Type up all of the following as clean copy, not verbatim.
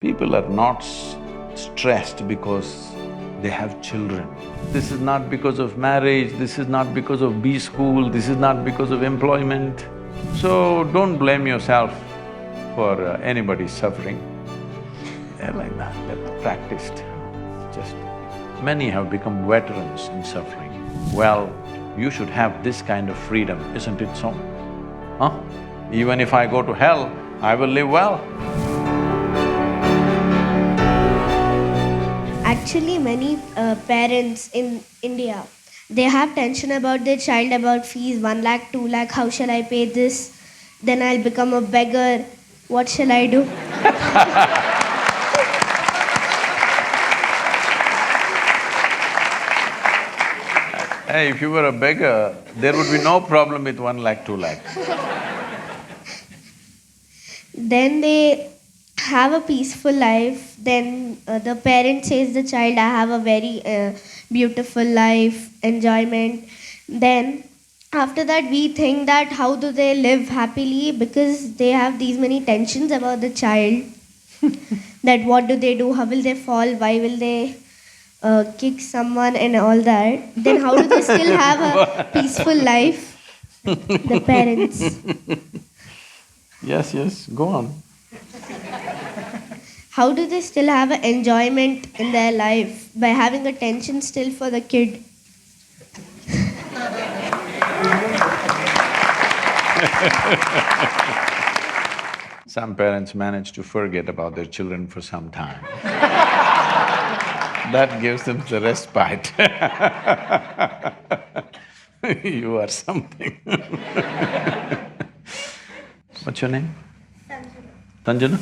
People are not stressed because they have children. This is not because of marriage, this is not because of B school, this is not because of employment. So don't blame yourself for anybody's suffering. They're like that, they're practiced. Just… many have become veterans in suffering. Well, you should have this kind of freedom, isn't it so? Huh? Even if I go to hell, I will live well. Actually, many parents in India, they have tension about their child, about fees, 1 lakh, 2 lakh, how shall I pay this? Then I'll become a beggar, what shall I do? Hey, if you were a beggar, there would be no problem with 1 lakh, 2 lakh. Then they have a peaceful life. Then the parent says the child, I have a very beautiful life, enjoyment. Then after that we think that how do they live happily, because they have these many tensions about the child. That what do they do, how will they fall, why will they kick someone and all that. Then how do they still have a peaceful life, the parents? Yes, go on. How do they still have an enjoyment in their life by having a tension still for the kid? Some parents manage to forget about their children for some time. That gives them the respite. You are something. What's your name? Sanjana.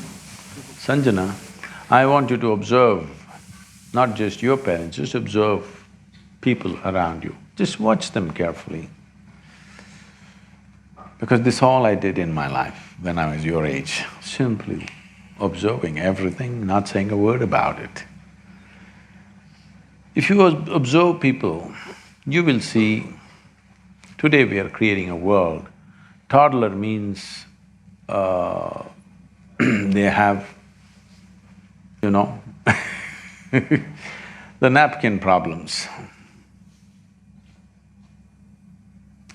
Sanjana, I want you to observe not just your parents, just observe people around you. Just watch them carefully. Because this all I did in my life when I was your age, simply observing everything, not saying a word about it. If you observe people, you will see, today we are creating a world. Toddler means they have, you know, the napkin problems.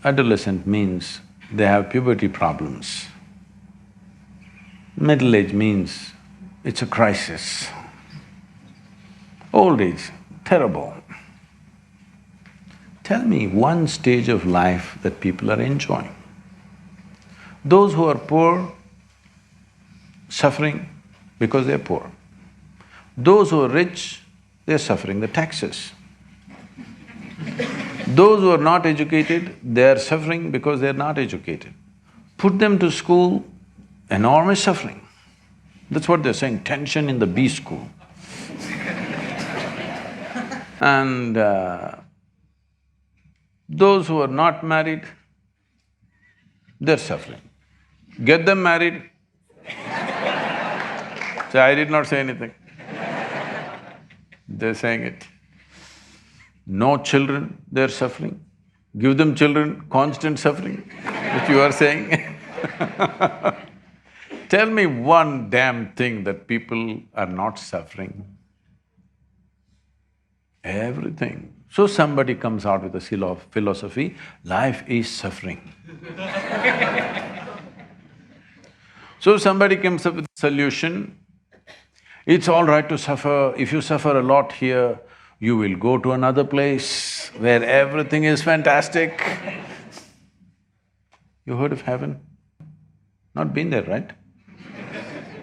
Adolescent means they have puberty problems. Middle age means it's a crisis. Old age, terrible. Tell me one stage of life that people are enjoying. Those who are poor, suffering because they're poor. Those who are rich, they're suffering the taxes. Those who are not educated, they're suffering because they're not educated. Put them to school, enormous suffering. That's what they're saying, tension in the B school. And those who are not married, they're suffering. Get them married. So I did not say anything. They're saying it. No children, they're suffering. Give them children, constant suffering, which you are saying. Tell me one damn thing that people are not suffering. Everything. So somebody comes out with a philosophy, life is suffering. So somebody comes up with a solution, it's all right to suffer. If you suffer a lot here, you will go to another place where everything is fantastic. You heard of heaven? Not been there, right?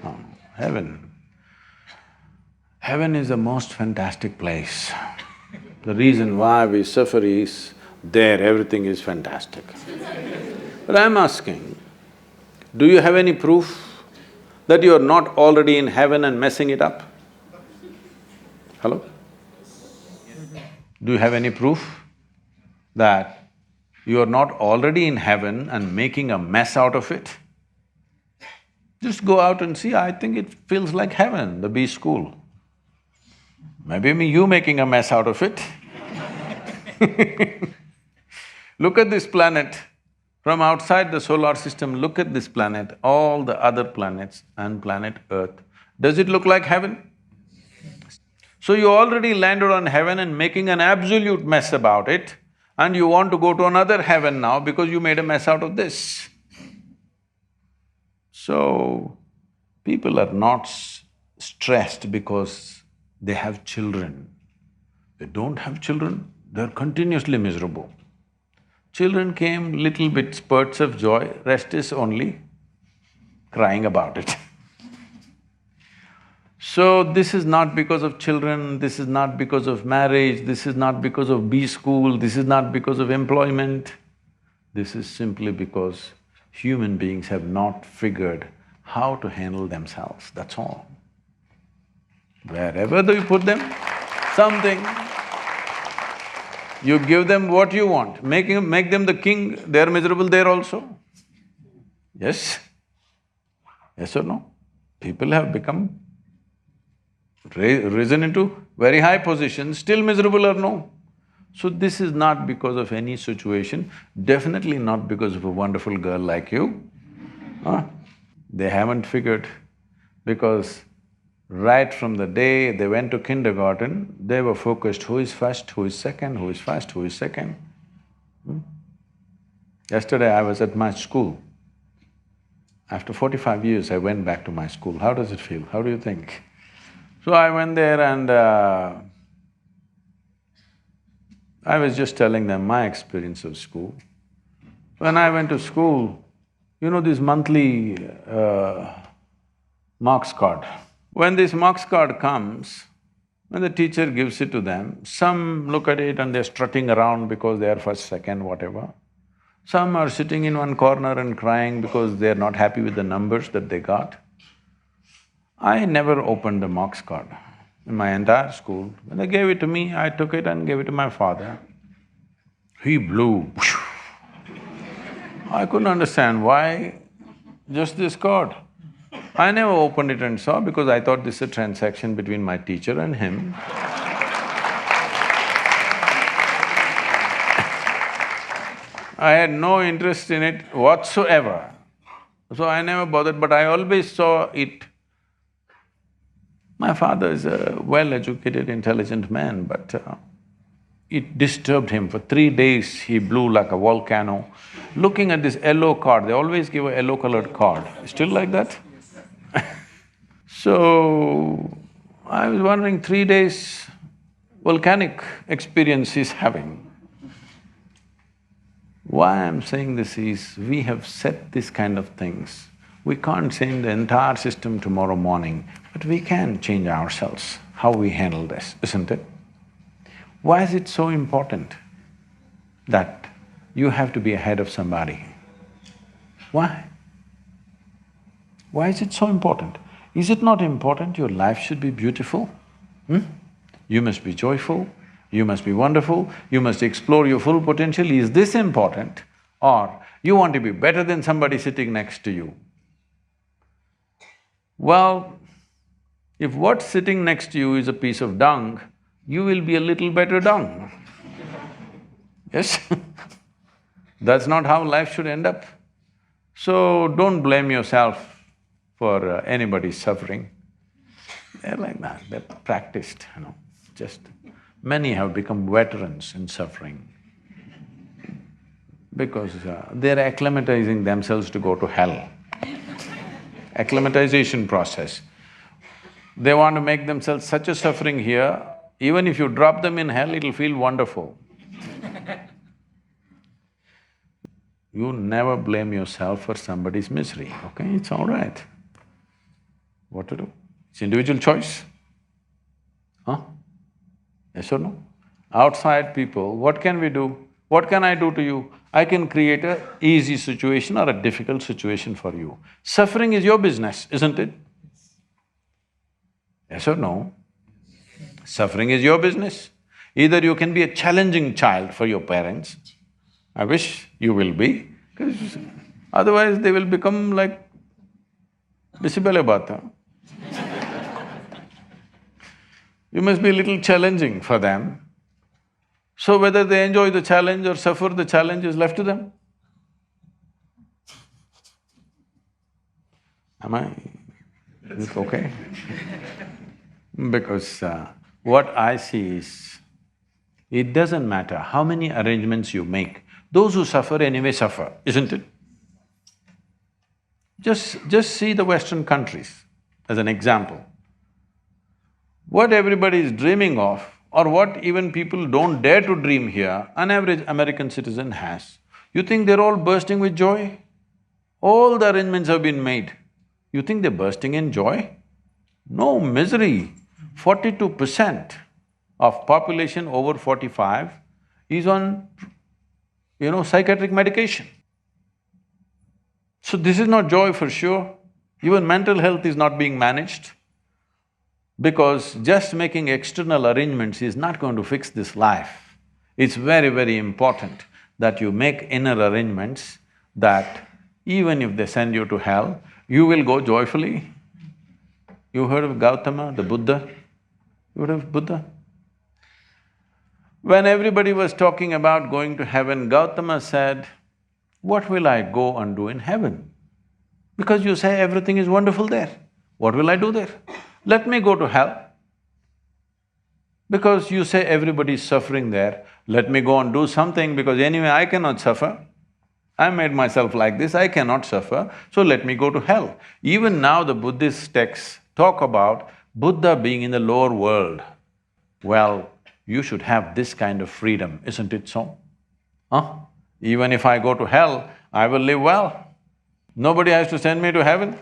No, heaven. Heaven is the most fantastic place. The reason why we suffer is, there everything is fantastic. But I'm asking, do you have any proof that you are not already in heaven and messing it up? Hello? Do you have any proof that you are not already in heaven and making a mess out of it? Just go out and see, I think it feels like heaven, the B school. Maybe you making a mess out of it. Look at this planet. From outside the solar system, look at this planet, all the other planets and planet Earth, Does it look like heaven? So you already landed on heaven and making an absolute mess about it, and you want to go to another heaven now because you made a mess out of this. So, people are not stressed because they have children. They don't have children, they're continuously miserable. Children came, little bit spurts of joy, rest is only crying about it. So this is not because of children, this is not because of marriage, this is not because of B school, this is not because of employment. This is simply because human beings have not figured how to handle themselves, that's all. Wherever do you put them, something, you give them what you want, make them the king, they're miserable there also. Yes? Yes or no? People have become risen into very high positions, still miserable or no? So this is not because of any situation, definitely not because of a wonderful girl like you, huh? They haven't figured, because right from the day they went to kindergarten, they were focused who is first, who is second, who is first, who is second. Yesterday I was at my school. After 45 years I went back to my school. How does it feel? How do you think? So I went there and I was just telling them my experience of school. When I went to school, you know this monthly marks card. When this marks card comes, when the teacher gives it to them, some look at it and they're strutting around because they are first, second, whatever. Some are sitting in one corner and crying because they're not happy with the numbers that they got. I never opened the marks card in my entire school. When they gave it to me, I took it and gave it to my father. He blew. I couldn't understand why just this card. I never opened it and saw because I thought this is a transaction between my teacher and him. I had no interest in it whatsoever. So I never bothered, but I always saw it. My father is a well-educated, intelligent man, but it disturbed him. For 3 days, he blew like a volcano. Looking at this yellow card, they always give a yellow-colored card. Still like that? So, I was wondering, 3 days volcanic experience he's having. Why I'm saying this is, we have set this kind of things. We can't change the entire system tomorrow morning, but we can change ourselves, how we handle this, isn't it? Why is it so important that you have to be ahead of somebody? Why? Why is it so important? Is it not important your life should be beautiful? You must be joyful, you must be wonderful, you must explore your full potential. Is this important? Or you want to be better than somebody sitting next to you? Well, if what's sitting next to you is a piece of dung, you will be a little better dung. Yes? That's not how life should end up. So don't blame yourself for anybody's suffering. They're like that, they're practiced, just… Many have become veterans in suffering because they're acclimatizing themselves to go to hell. Acclimatization process. They want to make themselves such a suffering here, even if you drop them in hell, it'll feel wonderful. You never blame yourself for somebody's misery, okay? It's all right. What to do? It's individual choice. Huh? Yes or no? Outside people, what can we do? What can I do to you? I can create a easy situation or a difficult situation for you. Suffering is your business, isn't it? Yes or no? Suffering is your business. Either you can be a challenging child for your parents, I wish you will be, because otherwise they will become like Bisibele Bata. You must be a little challenging for them. So whether they enjoy the challenge or suffer the challenge is left to them. Am I… Is it okay? Because what I see is, it doesn't matter how many arrangements you make, those who suffer anyway suffer, isn't it? Just see the Western countries as an example. What everybody is dreaming of, or what even people don't dare to dream here, an average American citizen has. You think they're all bursting with joy? All the arrangements have been made. You think they're bursting in joy? No, misery. 42% of population over 45 is on, psychiatric medication. So this is not joy for sure. Even mental health is not being managed, because just making external arrangements is not going to fix this life. It's very, very important that you make inner arrangements that even if they send you to hell, you will go joyfully. You heard of Gautama, the Buddha? You heard of Buddha? When everybody was talking about going to heaven, Gautama said, "What will I go and do in heaven? Because you say everything is wonderful there. What will I do there? Let me go to hell. Because you say everybody is suffering there, let me go and do something, because anyway I cannot suffer. I made myself like this, I cannot suffer, so let me go to hell." Even now the Buddhist texts talk about Buddha being in the lower world. Well, you should have this kind of freedom, isn't it so? Huh? Even if I go to hell, I will live well. Nobody has to send me to heaven.